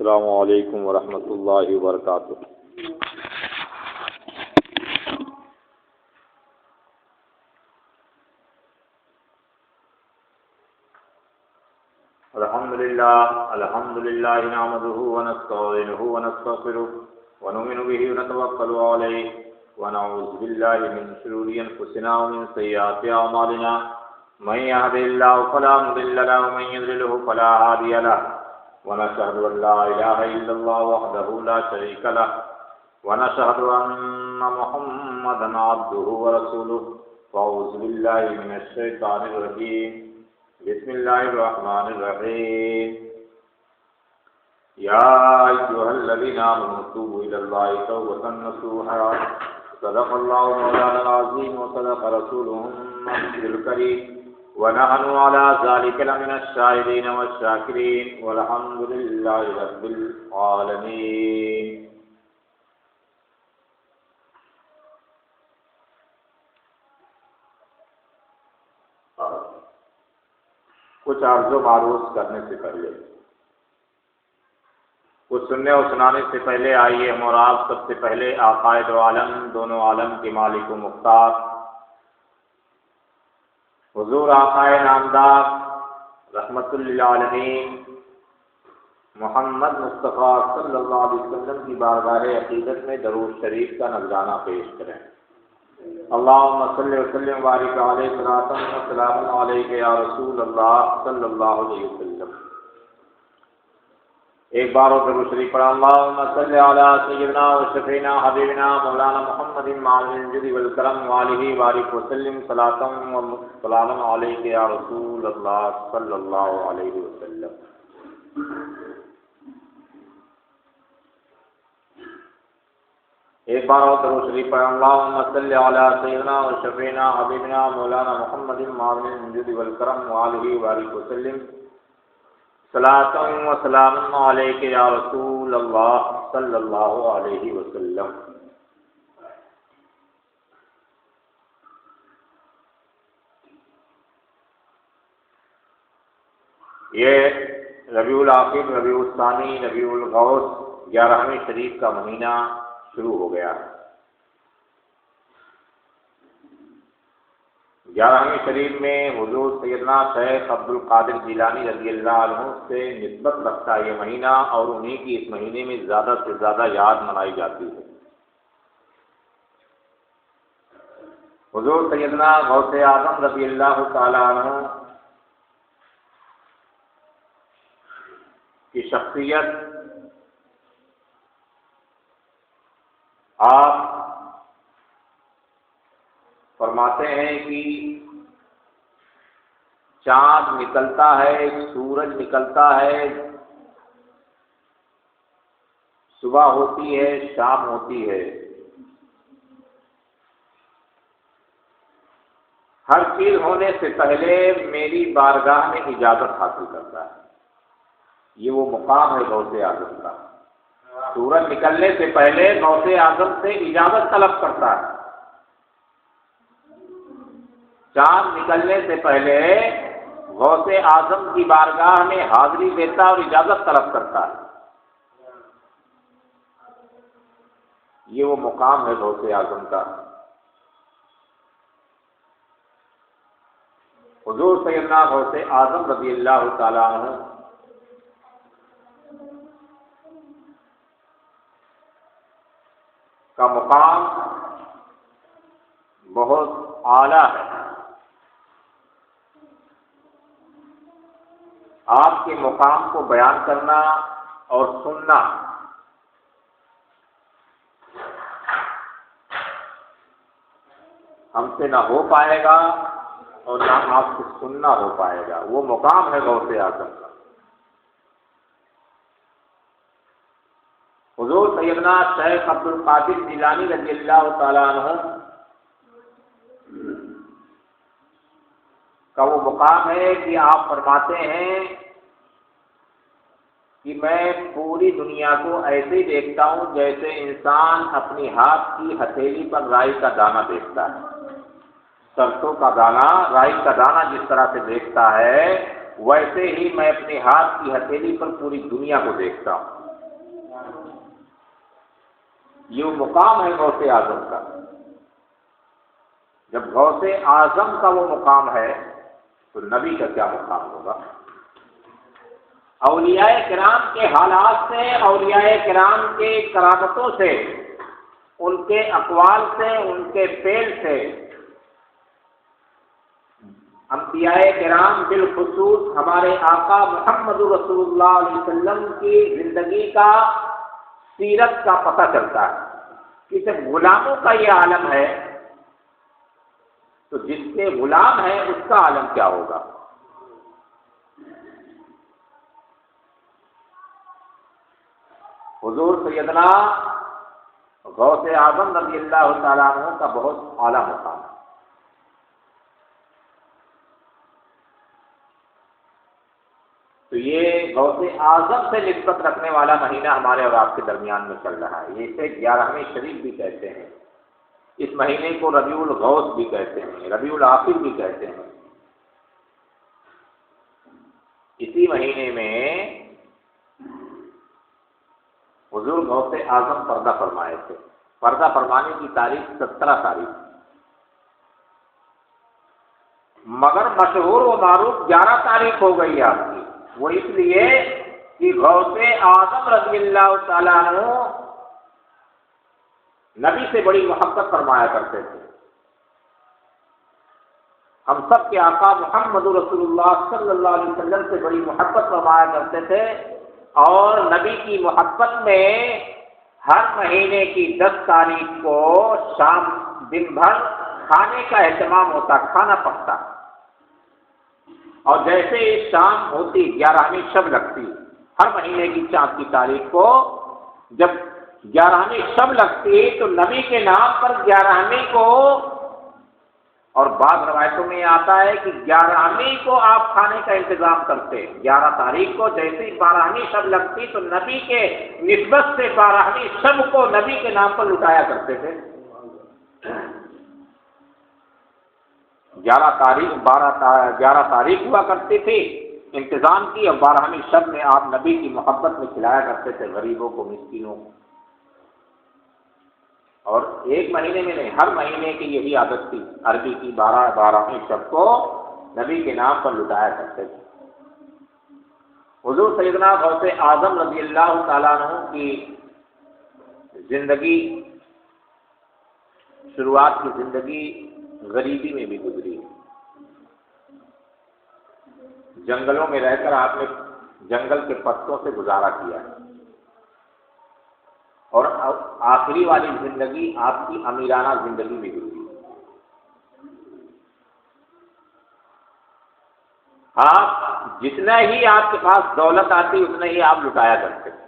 السلام علیکم ورحمۃ اللہ وبرکاتہ۔ الحمد للہ نحمده ونستعینه ونستغفره ونؤمن به ونتوکل علیہ ونعوذ باللہ من شرور انفسنا ومن سیئات اعمالنا من يهد الله فلا مضل له ومن يضلل فلا هادي له ونشهد ان لا اله الا الله وحده لا شريك له ونشهد ان محمدا عبده ورسوله فاعوذ بالله من الشيطان الرجيم بسم الله الرحمن الرحيم يا ايها الذين امنوا توبوا الى الله توبة نصوحا صدق الله مولانا العظيم وصدق رسوله النبي الكريم ونحن على ذلك لمن الشاهدين والشاكرين والحمد لله رب العالمين۔ کچھ عرض و معروض کرنے سے پہلے، کچھ سننے اور سنانے سے پہلے آئیے ہم اور آپ سب سے پہلے آقائے دو عالم، دونوں عالم کے مالک و مختار حضور آقائے نامدار رحمت للعالمین محمد مصطفیٰ صلی اللہ علیہ وسلم کی بارگاہ عقیدت میں درود شریف کا نذرانہ پیش کریں۔ اللہم صلی وسلم وبارک علیہ صلاۃ و سلام علیک یا رسول اللہ صلی اللہ علیہ وسلم۔ ایک بار اور درود شریف پڑھا۔ اللہم صلی علی سیدنا و شفیعنا حبیبنا مولانا محمد معظم الجود والکرم وآلہ وبارک وسلم صلاۃ و سلام علیک یا رسول اللہ صلی اللہ علیہ وسلم۔ ایک بار اور درود شریف پڑھیں۔ اللہم صلی علی سیدنا و شفیعنا حبیبنا مولانا محمد معظم الجود والکرم وآلہ وبارک وسلم صلاۃ و سلام علیک یا رسول اللہ صلی اللہ علیہ وسلم۔ یہ ربیع الآخر، ربیع الثانی، ربیع الغوث 11ویں شریف کا مہینہ شروع ہو گیا ہے۔ 11ویں شریف میں حضور سیدنا شیخ عبد القادر جیلانی رضی اللہ عنہ سے نسبت رکھتا ہے یہ مہینہ، اور انہیں کی اس مہینے میں زیادہ سے زیادہ یاد منائی جاتی ہے۔ حضور سیدنا غوث اعظم رضی اللہ تعالی عنہ کی شخصیت آپ فرماتے ہیں کہ چاند نکلتا ہے، سورج نکلتا ہے، صبح ہوتی ہے، شام ہوتی ہے، ہر چیز ہونے سے پہلے میری بارگاہ میں اجازت حاصل کرتا ہے۔ یہ وہ مقام ہے غوث اعظم کا۔ سورج نکلنے سے پہلے غوث اعظم سے اجازت طلب کرتا ہے، چاند نکلنے سے پہلے غوث اعظم کی بارگاہ میں حاضری دیتا اور اجازت طلب کرتا ہے۔ یہ وہ مقام ہے غوث اعظم کا۔ حضور سیدنا غوث اعظم رضی اللہ تعالی عنہ کا مقام بہت اعلیٰ ہے۔ آپ کے مقام کو بیان کرنا اور سننا ہم سے نہ ہو پائے گا اور نہ آپ سے سننا ہو پائے گا۔ وہ مقام ہے غوث اعظم کا۔ حضور سیدنا شیخ عبد القادر جیلانی رضی اللہ تعالی عنہ کا وہ مقام ہے کہ آپ فرماتے ہیں کہ میں پوری دنیا کو ایسے ہی دیکھتا ہوں جیسے انسان اپنی ہاتھ کی ہتھیلی پر رائی کا دانہ دیکھتا ہے۔ سرسوں کا دانہ، رائی کا دانہ جس طرح سے دیکھتا ہے، ویسے ہی میں اپنے ہاتھ کی ہتھیلی پر پوری دنیا کو دیکھتا ہوں۔ یہ وہ مقام ہے غوث اعظم کا. جب غوث اعظم کا وہ مقام ہے تو نبی کا کیا مقام ہوگا؟ اولیاء کرام کے حالات سے، اولیاء کرام کے کرامتوں سے، ان کے اقوال سے، ان کے فعل سے انبیاء کرام بالخصوص ہمارے آقا محمد رسول اللہ علیہ وسلم کی زندگی کا، سیرت کا پتہ چلتا ہے کہ جب غلاموں کا یہ عالم ہے تو جس کے غلام ہے اس کا عالم کیا ہوگا؟ حضور سیدنا غوث اعظم رضی اللہ تعالیٰ عنہ کا بہت اعلیٰ مقام ہے. تو یہ غوث اعظم سے نسبت رکھنے والا مہینہ ہمارے اور آپ کے درمیان میں چل رہا ہے. یہ اسے 11ویں شریف بھی کہتے ہیں. اس مہینے کو ربیع الغوث بھی کہتے ہیں، ربیع الآخر بھی کہتے ہیں. اسی مہینے میں حضور غوث اعظم پردہ فرمائے تھے. پردہ فرمانے کی تاریخ 17 تاریخ، مگر مشہور و معروف 11 تاریخ ہو گئی آپ کی. وہ اس لیے کہ غوث اعظم رضی اللہ تعالیٰ عنہ نبی سے بڑی محبت فرمایا کرتے تھے. ہم سب کے آقا محمد رسول اللہ صلی اللہ علیہ وسلم سے بڑی محبت فرمایا کرتے تھے، اور نبی کی محبت میں ہر مہینے کی 10 تاریخ کو شام دن بھر کھانے کا اہتمام ہوتا، کھانا پکتا. اور جیسے شام ہوتی 11ویں شب لگتی، ہر مہینے کی 4 کی تاریخ کو جب 11ویں شب لگتی تو نبی کے نام پر 11ویں کو، اور بعض روایتوں میں یہ آتا ہے کہ 11ویں کو آپ کھانے کا انتظام کرتے. 11 تاریخ کو جیسے ہی 12ویں شب لگتی تو نبی کے نسبت سے 12ویں شب کو نبی کے نام پر لٹایا کرتے تھے. 11 تاریخ ہوا کرتی تھی انتظام کی، اور 12ویں شب میں آپ نبی کی محبت میں کھلایا کرتے تھے غریبوں کو، مسکینوں کو. اور ایک مہینے میں نہیں، ہر مہینے کی یہی عادت تھی. عربی کی 12ویں شب کو نبی کے نام پر لٹایا کرتے تھے. حضور سیدنا غوث اعظم رضی اللہ تعالیٰ عنہ کی زندگی، شروعات کی زندگی غریبی میں بھی گزری. جنگلوں میں رہ کر آپ نے جنگل کے پتوں سے گزارا کیا، اور آخری والی زندگی آپ کی امیرانہ زندگی میں گزری. آپ جتنا ہی آپ کے پاس دولت آتی اتنا ہی آپ لٹایا کرتے تھے.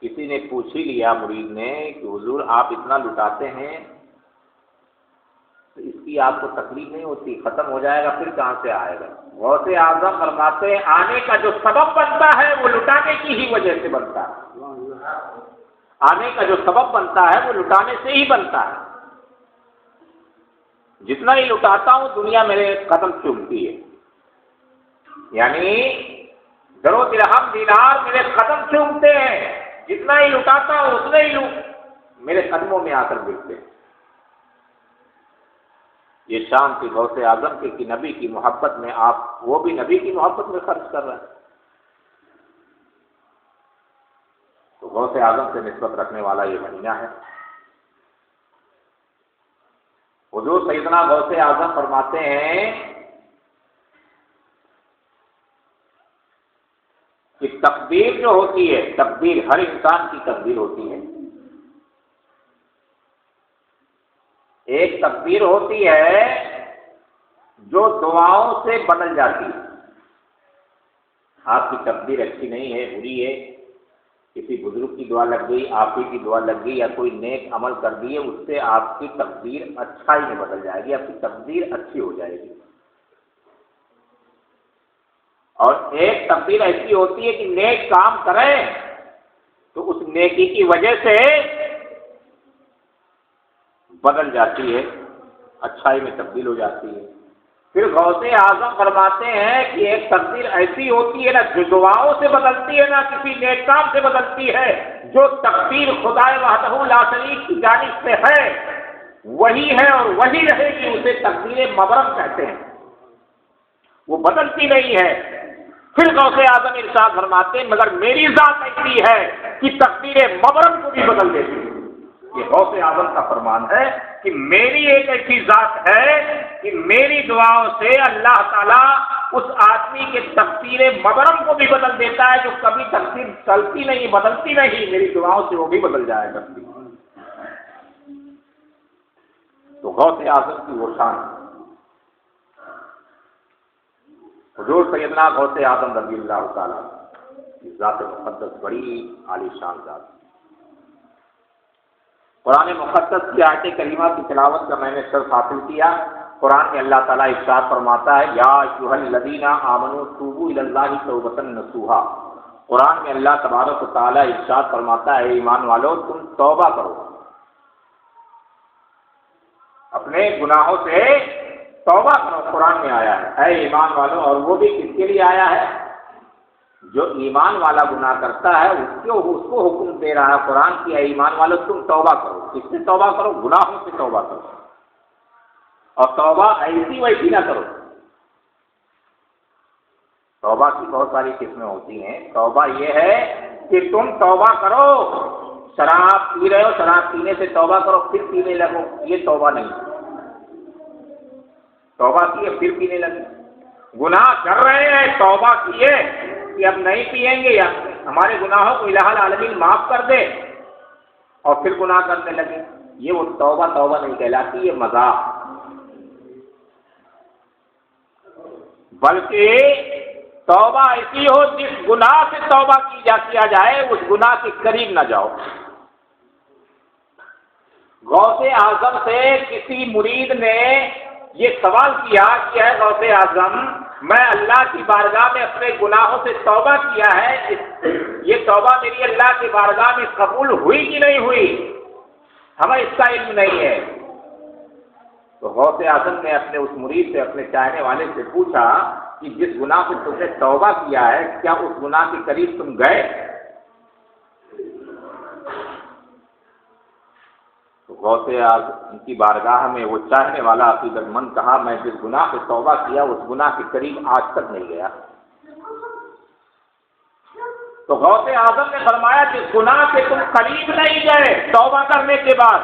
کسی نے پوچھ ہی لیا مرید نے کہ حضور آپ اتنا لٹاتے ہیں تو اس کی آپ کو تکلیف نہیں ہوتی؟ ختم ہو جائے گا پھر کہاں سے آئے گا؟ غوث اعظم فرماتے ہیں آنے کا جو سبب بنتا ہے وہ لٹانے کی ہی وجہ سے بنتا ہے. آنے کا جو سبب بنتا ہے وہ لٹانے سے ہی بنتا ہے. جتنا ہی لٹاتا ہوں دنیا میرے قدم چومتی ہے، یعنی درو درہم دینار میرے قدم چومتے ہیں. جتنا ہی لٹاتا ہوں اتنا ہی میرے قدموں میں آ کر گرتے ہیں. یہ شان کی غوث اعظم کے کہ نبی کی محبت میں آپ، وہ بھی نبی کی محبت میں خرچ کر رہے ہیں. تو غوث اعظم سے نسبت رکھنے والا یہ مہینہ ہے. حضور سیدنا غوث اعظم فرماتے ہیں کہ تقدیر جو ہوتی ہے، تقدیر ہر انسان کی تقدیر ہوتی ہے. ایک تقدیر ہوتی ہے جو دعاؤں سے بدل جاتی ہے. آپ کی تقدیر اچھی نہیں ہے، بری ہے، کسی بزرگ کی دعا لگ گئی، آپ ہی کی دعا لگ گئی، یا کوئی نیک عمل کر دیے، اس سے آپ کی تقدیر اچھائی میں بدل جائے گی، آپ کی تقدیر اچھی ہو جائے گی. اور ایک تقدیر ایسی ہوتی ہے کہ نیک کام کریں تو اس نیکی کی وجہ سے بدل جاتی ہے، اچھائی میں تبدیل ہو جاتی ہے. پھر غوث اعظم فرماتے ہیں کہ ایک تقدیر ایسی ہوتی ہے نا جو دعاؤں سے بدلتی ہے، نہ کسی نیک کام سے بدلتی ہے. جو تقدیر خدا وحدہ لا شریک کی جانب سے ہے وہی ہے اور وہی رہے گی. اسے تقدیر مبرم کہتے ہیں، وہ بدلتی نہیں ہے. پھر غوث اعظم ارشاد فرماتے ہیں مگر میری ذات ایسی ہے کہ تقدیر مبرم کو بھی بدل دیتی ہے. یہ غوث اعظم کا فرمان ہے کہ میری ایک ایسی ذات ہے کہ میری دعاؤں سے اللہ تعالیٰ اس آدمی کے تقدیر مبرم کو بھی بدل دیتا ہے. جو کبھی تقدیر چلتی نہیں، بدلتی نہیں، میری دعاؤں سے وہ بھی بدل جایا کرتی. تو غوث اعظم کی وہ شان ہے. حضور سیدنا غوث اعظم رضی اللہ تعالیٰ کی ذات مقدس بڑی عالی شان ذات. قرآن مقدس کی آیت کریمہ کی تلاوت کا میں نے شرف حاصل کیا. قرآن میں اللہ تعالیٰ ارشاد فرماتا ہے یا ایھا الذین آمنوا توبوا الی اللہ توبۃ نصوحا. قرآن میں اللہ تبارک و تعالیٰ ارشاد فرماتا ہے ایمان والو تم توبہ کرو، اپنے گناہوں سے توبہ کرو. قرآن میں آیا ہے اے ایمان والو، اور وہ بھی کس کے لیے آیا ہے؟ جو ایمان والا گناہ کرتا ہے اس کو حکم دے رہا ہے قرآن کی اے ایمان والو تم توبہ کرو. کس سے توبہ کرو؟ گناہوں سے توبہ کرو. اور توبہ ایسی ویسی نہ کرو. توبہ کی بہت ساری قسمیں ہوتی ہیں. توبہ یہ ہے کہ تم توبہ کرو، شراب پی رہے ہو، شراب پینے سے توبہ کرو پھر پینے لگو، یہ توبہ نہیں. توبہ کیے پھر پینے لگے. گناہ کر رہے ہیں، توبہ کیے کہ اب نہیں پیئیں گے یا ہمارے گناہوں کو الہ العالمین معاف کر دے، اور پھر گناہ کرنے لگے، یہ وہ توبہ نہیں کہلاتی، یہ مذاق. بلکہ توبہ ایسی ہو جس گناہ سے توبہ کیا جائے اس گناہ کے قریب نہ جاؤ. غوث اعظم سے کسی مرید نے یہ سوال کیا کہ اے غوث اعظم میں اللہ کی بارگاہ میں اپنے گناہوں سے توبہ کیا ہے، یہ توبہ میری اللہ کی بارگاہ میں قبول ہوئی کہ نہیں ہوئی؟ ہمیں اس کا علم نہیں ہے. تو غوث اعظم نے اپنے اس مرید سے، اپنے چاہنے والے سے پوچھا کہ جس گناہ سے تم نے توبہ کیا ہے کیا اس گناہ کے قریب تم گئے؟ تو غوث اعظم کی بارگاہ میں وہ چاہنے والا عقیدت مند کہا میں جس گناہ سے توبہ کیا اس گناہ کے قریب آج تک نہیں گیا. تو غوث اعظم نے فرمایا جس گناہ سے تم قریب نہیں گئے توبہ کرنے کے بعد،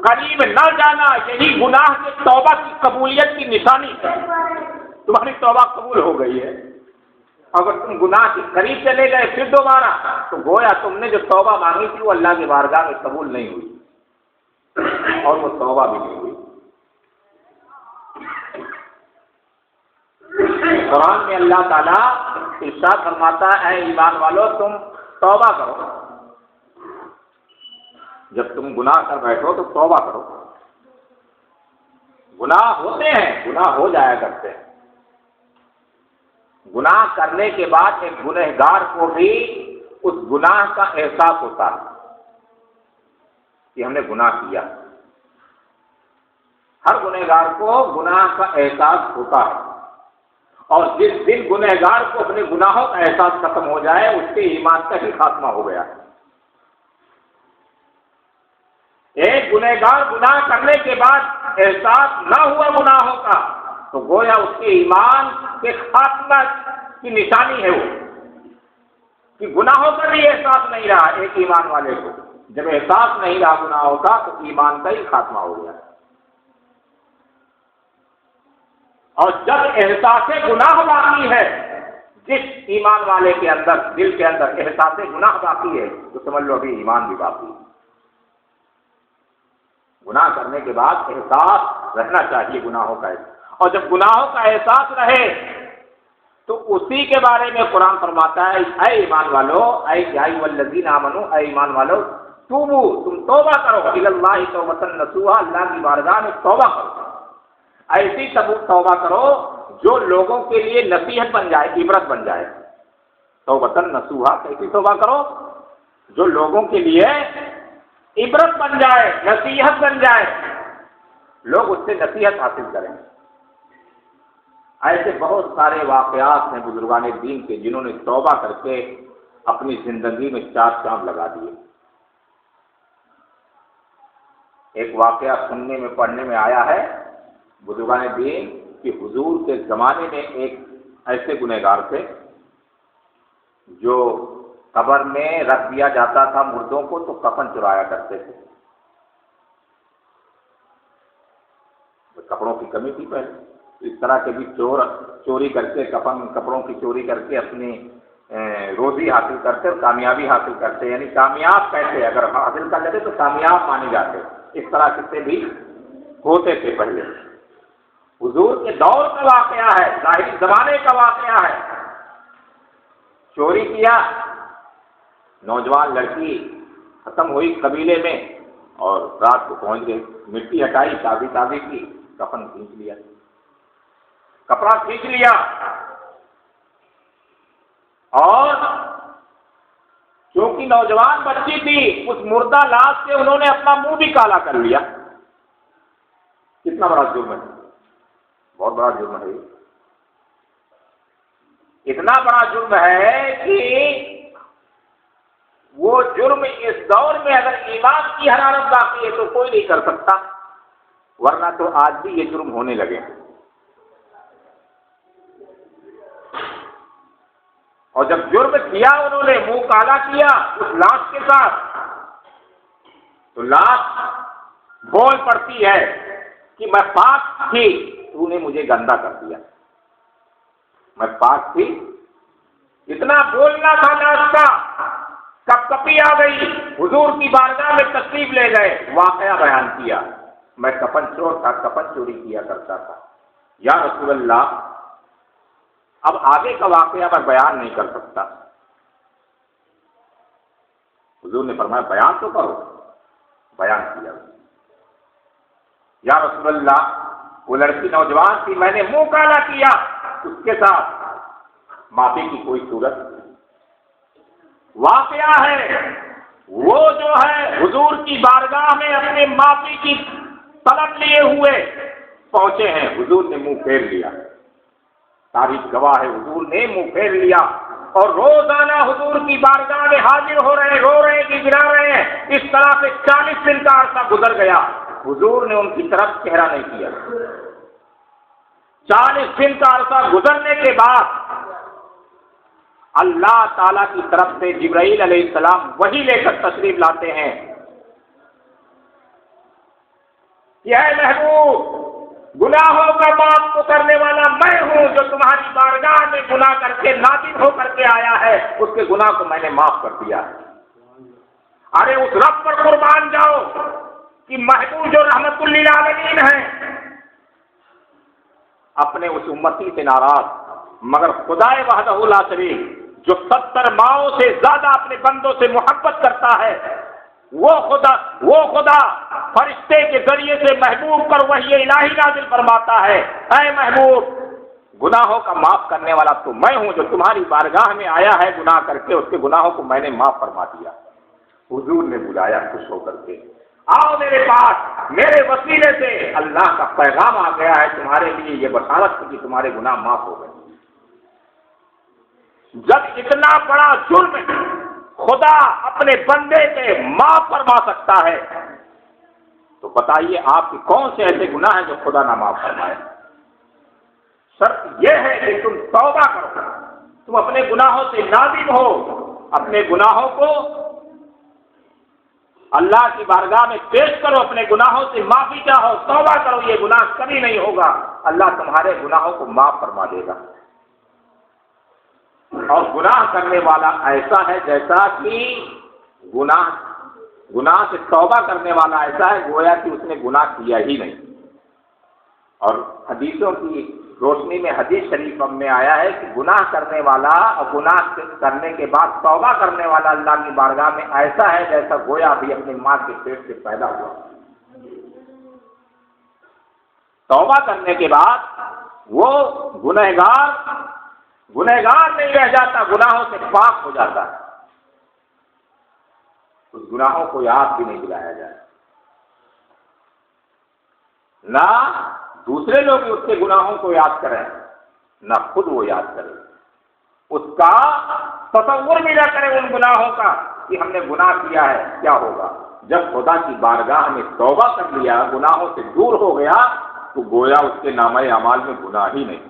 قریب نہ جانا یہی گناہ کے توبہ کی قبولیت کی نشانی ہے. تمہاری توبہ قبول ہو گئی ہے. اگر تم گناہ کے قریب چلے گئے پھر دوبارہ تو گویا تم نے جو توبہ مانگی تھی وہ اللہ کی بارگاہ میں قبول نہیں ہوئی اور وہ توبہ بھی نہیں ہوئی. قرآن میں اللہ تعالیٰ ارشاد فرماتا ہے اے ایمان والو تم توبہ کرو. جب تم گناہ کر بیٹھو تو توبہ کرو. گناہ ہوتے ہیں، گناہ ہو جایا کرتے ہیں. گناہ کرنے کے بعد ایک گنہگار کو بھی اس گناہ کا احساس ہوتا ہے کہ ہم نے گناہ کیا. ہر گنہگار کو گناہ کا احساس ہوتا ہے، اور جس دن گنہگار کو اپنے گناہوں کا احساس ختم ہو جائے اس کے ایمان کا ہی خاتمہ ہو گیا. ایک گنہگار گناہ کرنے کے بعد احساس نہ ہوا گناہوں کا تو گویا اس کے ایمان کے خاتمہ کی نشانی ہے وہ کہ گناہوں کا بھی احساس نہیں رہا. ایک ایمان والے کو جب احساس نہیں رہا گناہوں کا تو ایمان کا ہی خاتمہ ہو گیا. اور جب احساس گناہ باقی ہے، جس ایمان والے کے اندر دل کے اندر احساس گناہ باقی ہے تو سمجھ لو ابھی ایمان بھی باقی ہے. گناہ کرنے کے بعد احساس رہنا چاہیے گناہوں کا. اور جب گناہوں کا احساس رہے تو اسی کے بارے میں قرآن فرماتا ہے اے ایمان والو اے ایھا الذین آمنو اے ایمان والو توبو تم توبہ کرو الی اللہ توبۃ نصوحا، اللہ کی بارگاہ میں توبہ کرو. ایسی توبہ کرو جو لوگوں کے لیے نصیحت بن جائے، عبرت بن جائے. توبۃ نصوحا کیسی توبہ کرو جو لوگوں کے لیے عبرت بن جائے، نصیحت بن جائے، لوگ اس سے نصیحت حاصل کریں. ایسے بہت سارے واقعات ہیں بزرگان دین کے جنہوں نے توبہ کر کے اپنی زندگی میں چار چاند لگا دیے۔ ایک واقعہ سننے میں پڑھنے میں آیا ہے بزرگان دین کہ حضور کے زمانے میں ایک ایسے گنہگار تھے جو قبر میں رکھ دیا جاتا تھا مردوں کو تو کفن چرایا کرتے تھے۔ کپڑوں کی کمی تھی پہلے، اس طرح کے بھی چوری کر کے کپڑوں کی چوری کر کے اپنی روزی حاصل کرتے اور کامیابی حاصل کرتے، یعنی کامیاب کیسے اگر حاصل کر لیتے تو کامیاب مانے جاتے، اس طرح سے بھی ہوتے تھے پہلے۔ حضور کے دور کا واقعہ ہے، ظاہری زمانے کا واقعہ ہے۔ چوری کیا، نوجوان لڑکی ختم ہوئی قبیلے میں اور رات کو پہنچ گئی، مٹی ہٹائی، شادی کی، کفن کھینچ لیا، کپڑا کھینچ لیا، اور چونکہ نوجوان بچی تھی اس مردہ لاش سے انہوں نے اپنا منہ بھی کالا کر لیا۔ کتنا بڑا جرم ہے، بہت بڑا جرم ہے، اتنا بڑا جرم ہے کہ وہ جرم اس دور میں اگر ایمان کی حرارت باقی ہے تو کوئی نہیں کر سکتا، ورنہ تو آج بھی یہ جرم ہونے لگے۔ اور جب جرم کیا انہوں نے، منہ کالا کیا اس لاش کے ساتھ، تو لاش بول پڑتی ہے کہ میں پاک تھی، تو نے مجھے گندا کر دیا، میں پاک تھی، اتنا بولنا تھا لاش کا، کب کپی آ گئی، حضور کی بارگاہ میں تشریف لے گئے، واقعہ بیان کیا، میں کفن چور تھا، کفن چوری کیا کرتا تھا، یا رسول اللہ اب آگے کا واقعہ میں بیان نہیں کر سکتا۔ حضور نے فرمایا بیان تو کرو، بیان کیا، یا رسول اللہ وہ لڑکی نوجوان تھی، میں نے منہ کالا کیا، اس کے ساتھ معافی کی کوئی صورت نہیں۔ واقعہ ہے وہ جو ہے حضور کی بارگاہ میں اپنے معافی کی طلب لیے ہوئے پہنچے ہیں، حضور نے منہ پھیر لیا، تاریخ گواہ ہے حضور نے منہ پھیر لیا، اور روزانہ حضور کی بارگاہ میں حاضر ہو رہے ہیں، رو رہے ہیں کہ گرا رہے ہیں، اس طرح سے 40 دن کا عرصہ گزر گیا، حضور نے ان کی طرف چہرہ نہیں کیا۔ 40 دن کا عرصہ گزرنے کے بعد اللہ تعالیٰ کی طرف سے جبرائیل علیہ السلام وحی لے کر تشریف لاتے ہیں کہ اے محبوب، گناہوں کا معاف تو کرنے والا میں ہوں، جو تمہاری بارگاہ میں گناہ کر کے نادم ہو کر کے آیا ہے اس کے گناہ کو میں نے معاف کر دیا ہے۔ ارے اس رب پر قربان جاؤ کہ محبوب جو رحمت للعالمین ہیں اپنے اس امتی سے ناراض، مگر خدائے وحدہ لا شریک جو 70 ماؤں سے زیادہ اپنے بندوں سے محبت کرتا ہے، وہ خدا فرشتے کے ذریعے سے محبوب پر وحی الہی نازل فرماتا ہے، اے محبوب گناہوں کا معاف کرنے والا تو میں ہوں، جو تمہاری بارگاہ میں آیا ہے گناہ کر کے، اس کے گناہوں کو میں نے معاف فرما دیا۔ حضور نے بلایا خوش ہو کر کے، آؤ میرے پاس، میرے وسیلے سے اللہ کا پیغام آ گیا ہے تمہارے لیے، یہ بشارت کہ تمہارے گناہ معاف ہو گئے۔ جب اتنا بڑا جرم خدا اپنے بندے کے معاف فرما سکتا ہے تو بتائیے آپ کے کون سے ایسے گناہ ہیں جو خدا نہ معاف فرمائے؟ شرط یہ ہے کہ تم توبہ کرو، تم اپنے گناہوں سے نادم ہو، اپنے گناہوں کو اللہ کی بارگاہ میں پیش کرو، اپنے گناہوں سے معافی چاہو، توبہ کرو، یہ گناہ کبھی نہیں ہوگا، اللہ تمہارے گناہوں کو معاف فرما دے گا۔ اور گناہ کرنے والا ایسا ہے جیسا کہ گناہ سے توبہ کرنے والا ایسا ہے گویا کہ اس نے گناہ کیا ہی نہیں۔ اور حدیثوں کی روشنی میں حدیث شریف میں آیا ہے کہ گناہ کرنے والا اور گناہ کرنے کے بعد توبہ کرنے والا اللہ کی بارگاہ میں ایسا ہے جیسا گویا بھی اپنی ماں کے پیٹ سے پیدا ہوا۔ توبہ کرنے کے بعد وہ گنہگار نہیں رہ جاتا، گناہوں سے پاک ہو جاتا ہے، اس گناہوں کو یاد بھی نہیں دلایا جائے، نہ دوسرے لوگ اس کے گناہوں کو یاد کریں، نہ خود وہ یاد کرے، اس کا تصور بھی نہ کرے ان گناہوں کا کہ ہم نے گناہ کیا ہے کیا ہوگا۔ جب خدا کی بارگاہ میں توبہ کر لیا، گناہوں سے دور ہو گیا، تو گویا اس کے نامہ اعمال میں گناہ ہی نہیں۔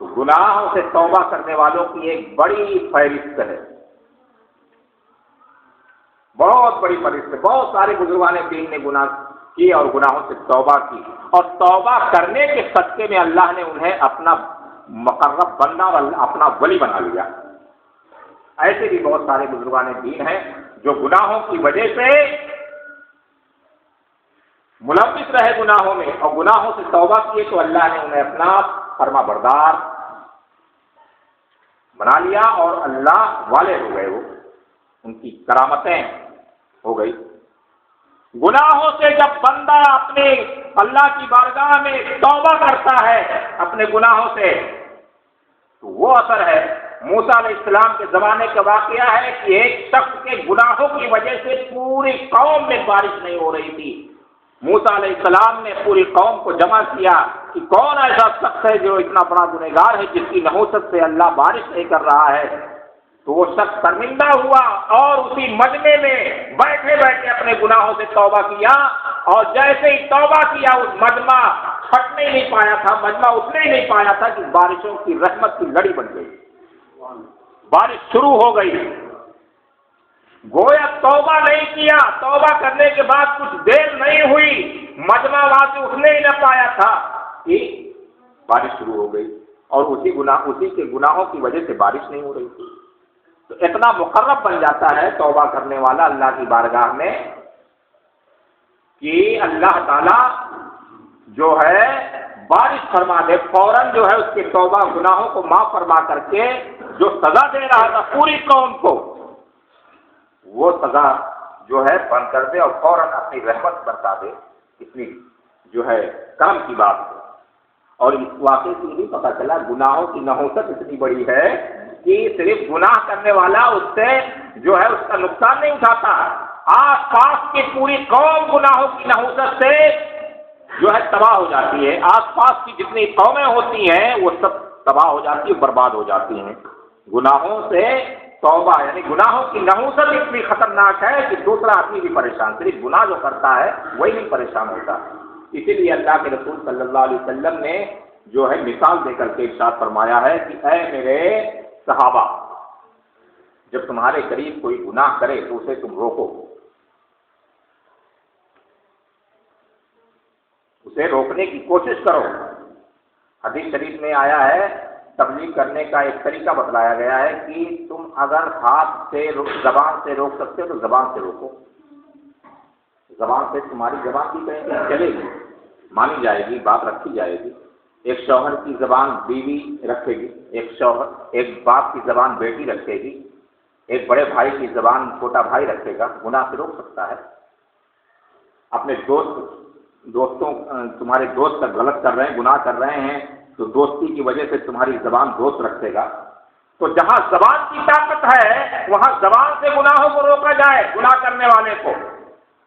تو گناہوں سے توبہ کرنے والوں کی ایک بڑی فہرست ہے، بہت بڑی فہرست ہے۔ بہت سارے بزرگان دین نے گناہ کیے اور گناہوں سے توبہ کی، اور توبہ کرنے کے صدقے میں اللہ نے انہیں اپنا مقرب بندہ اور اپنا ولی بنا لیا۔ ایسے بھی بہت سارے بزرگان دین ہیں جو گناہوں کی وجہ سے ملوث رہے گناہوں میں، اور گناہوں سے توبہ کیے تو اللہ نے انہیں اپنا فرما بردار بنا لیا اور اللہ والے ہو گئے، وہ ان کی کرامتیں ہو گئی۔ گناہوں سے جب بندہ اپنے اللہ کی بارگاہ میں توبہ کرتا ہے اپنے گناہوں سے، تو وہ اثر ہے۔ موسیٰ علیہ السلام کے زمانے کا واقعہ ہے کہ ایک شخص کے گناہوں کی وجہ سے پوری قوم میں بارش نہیں ہو رہی تھی۔ موسیٰ علیہ السلام نے پوری قوم کو جمع کیا کہ کون ایسا شخص ہے جو اتنا بڑا گنہگار ہے جس کی نحوست سے اللہ بارش نہیں کر رہا ہے۔ تو وہ شخص شرمندہ ہوا اور اسی مجمع میں بیٹھے بیٹھے اپنے گناہوں سے توبہ کیا، اور جیسے ہی توبہ کیا اس مجمع پھٹنے ہی نہیں پایا تھا، مجمع اتنے ہی نہیں پایا تھا کہ بارشوں کی رحمت کی لڑی بن گئی، بارش شروع ہو گئی۔ گویا توبہ نہیں کیا، توبہ کرنے کے بعد کچھ دیر نہیں ہوئی، مجمع وہاں سے اٹھنے ہی نہ پایا تھا کہ بارش شروع ہو گئی، اور اسی کے گناہوں کی وجہ سے بارش نہیں ہو رہی تھی۔ تو اتنا مقرب بن جاتا ہے توبہ کرنے والا اللہ کی بارگاہ میں کہ اللہ تعالی جو ہے بارش فرما دے، فوراً جو ہے اس کے توبہ گناہوں کو معاف فرما کر کے جو سزا دے رہا تھا پوری قوم کو، وہ سزا جو ہے بند کر دے اور فوراً اپنی رحمت برتا دے۔ اتنی جو ہے کرم کی بات ہے۔ اور اس واقعے سے بھی پتہ چلا گناہوں کی نحوست اتنی بڑی ہے کہ صرف گناہ کرنے والا اس سے جو ہے اس کا نقصان نہیں اٹھاتا، آس پاس کی پوری قوم گناہوں کی نحوست سے جو ہے تباہ ہو جاتی ہے۔ آس پاس کی جتنی قومیں ہوتی ہیں وہ سب تباہ ہو جاتی ہیں، برباد ہو جاتی ہیں۔ گناہوں سے توبہ یعنی گناہوں کی نحوست اتنی خطرناک ہے کہ دوسرا آدمی بھی پریشان، صرف گناہ جو کرتا ہے وہی نہیں پریشان ہوتا۔ اسی لیے اللہ کے رسول صلی اللہ علیہ وسلم نے جو ہے مثال دے کر کے ارشاد فرمایا ہے کہ اے میرے صحابہ، جب تمہارے قریب کوئی گناہ کرے تو اسے تم روکو، اسے روکنے کی کوشش کرو۔ حدیث شریف میں آیا ہے، تبلیغ کرنے کا ایک طریقہ بتلایا گیا ہے کہ تم اگر ہاتھ سے زبان سے روک سکتے ہو تو زبان سے روکو، زبان سے تمہاری زبان کی کہیں چلے گی، مانی جائے گی، بات رکھی جائے گی۔ ایک شوہر کی زبان بیوی رکھے گی، ایک باپ کی زبان بیٹی رکھے گی، ایک بڑے بھائی کی زبان چھوٹا بھائی رکھے گا، گناہ سے روک سکتا ہے۔ اپنے دوستوں تمہارے دوست غلط کر رہے ہیں، گناہ کر رہے ہیں، تو دوستی کی وجہ سے تمہاری زبان دوست رکھے گا۔ تو جہاں زبان کی طاقت ہے وہاں زبان سے گناہوں کو روکا جائے، گناہ کرنے والے کو۔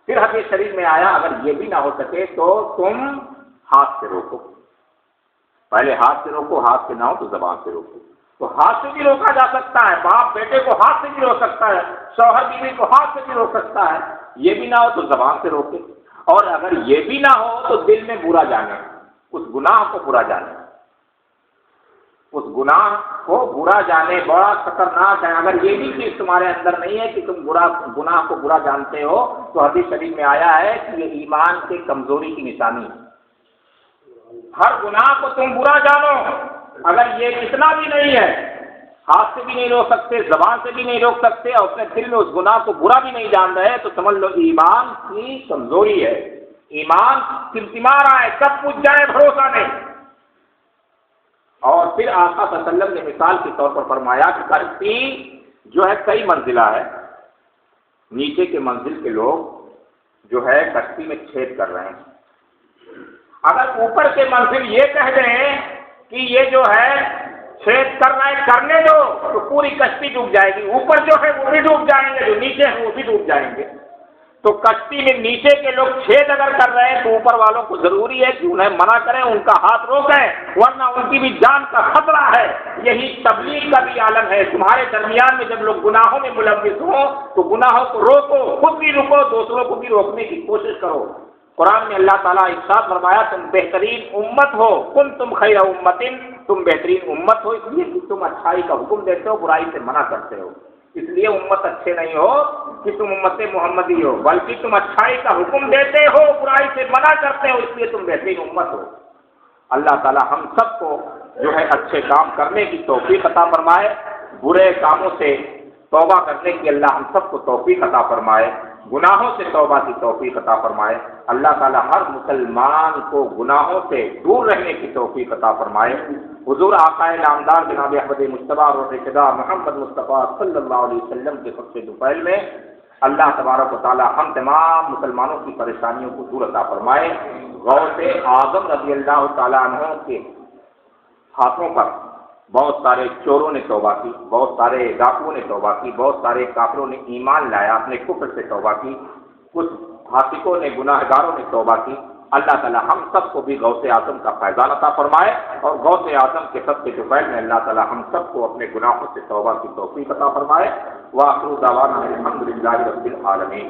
پھر حدیث شریف میں آیا اگر یہ بھی نہ ہو سکے تو تم ہاتھ سے روکو، پہلے ہاتھ سے روکو، ہاتھ سے نہ ہو تو زبان سے روکو۔ تو ہاتھ سے بھی روکا جا سکتا ہے، باپ بیٹے کو ہاتھ سے بھی روک سکتا ہے، شوہر بیوی کو ہاتھ سے بھی روک سکتا ہے۔ یہ بھی نہ ہو تو زبان سے روکے، اور اگر یہ بھی نہ ہو تو دل میں برا جانے، اس گناہ کو برا جانے، اس گناہ کو برا جانے بڑا خطرناک ہے۔ اگر یہ بھی چیز تمہارے اندر نہیں ہے کہ تم گناہ کو برا جانتے ہو، تو حدیث شریف میں آیا ہے کہ یہ ایمان کی کمزوری کی نشانی ہے۔ ہر گناہ کو تم برا جانو، اگر یہ اتنا بھی نہیں ہے، ہاتھ سے بھی نہیں روک سکتے، زبان سے بھی نہیں روک سکتے، اور اپنے دل میں اس گناہ کو برا بھی نہیں جان رہے، تو سمجھ لو ایمان کی کمزوری ہے، ایمان ٹمٹما رہا ہے، سب کچھ جائے بھروسہ نہیں۔ اور پھر آقا صلی اللہ علیہ وسلم نے مثال کے طور پر فرمایا کہ کشتی جو ہے کئی منزلہ ہے، نیچے کے منزل کے لوگ جو ہے کشتی میں چھید کر رہے ہیں، اگر اوپر کے منزل یہ کہہ دیں کہ یہ جو ہے چھید کر رہے ہیں کرنے دو، تو پوری کشتی ڈوب جائے گی، اوپر جو ہے وہ بھی ڈوب جائیں گے، جو نیچے ہیں وہ بھی ڈوب جائیں گے۔ تو کشتی میں نیچے کے لوگ چھید اگر کر رہے ہیں تو اوپر والوں کو ضروری ہے کہ انہیں منع کریں، ان کا ہاتھ روکیں، ورنہ ان کی بھی جان کا خطرہ ہے۔ یہی تبلیغ کا بھی عالم ہے، تمہارے درمیان میں جب لوگ گناہوں میں ملوث ہوں تو گناہوں کو روکو، خود بھی رکو، دوسروں کو بھی روکنے کی کوشش کرو۔ قرآن میں اللہ تعالیٰ ارشاد فرمایا تم بہترین امت ہو، کنتم خیر امت، تم بہترین امت ہو اس لیے کہ تم اچھائی کا حکم دیتے ہو، برائی سے منع کرتے ہو۔ اس لیے امت اچھے نہیں ہو کہ تم امت محمدی ہو، بلکہ تم اچھائی کا حکم دیتے ہو، برائی سے منع کرتے ہو، اس لیے تم بہترین امت ہو۔ اللہ تعالیٰ ہم سب کو جو ہے اچھے کام کرنے کی توفیق عطا فرمائے، برے کاموں سے توبہ کرنے کی اللہ ہم سب کو توفیق عطا فرمائے، گناہوں سے توبہ کی توفیق عطا فرمائے۔ اللہ تعالیٰ ہر مسلمان کو گناہوں سے دور رہنے کی توفیق عطا فرمائے۔ حضور آقا نامدار جناب احمد مجتبیٰ اور رشدہ محمد مصطفیٰ صلی اللہ علیہ وسلم کے خط دوپہر میں اللہ تبارک و تعالیٰ ہم تمام مسلمانوں کی پریشانیوں کو دور عطا فرمائے۔ غوث اعظم رضی اللہ تعالیٰ عنہ کے ہاتھوں پر بہت سارے چوروں نے توبہ کی، بہت سارے ڈاکوؤں نے توبہ کی، بہت سارے کافروں نے ایمان لایا، اپنے کفر سے توبہ کی، کچھ فاسقوں نے، گناہ گاروں نے توبہ کی۔ اللہ تعالیٰ ہم سب کو بھی غوث اعظم کا فیضان عطا فرمائے، اور غوث اعظم کے سب کے دوپہر میں اللہ تعالیٰ ہم سب کو اپنے گناہوں سے توبہ کی توفیق عطا فرمائے۔ وآخر دعوانا الحمد للہ رب العالمین۔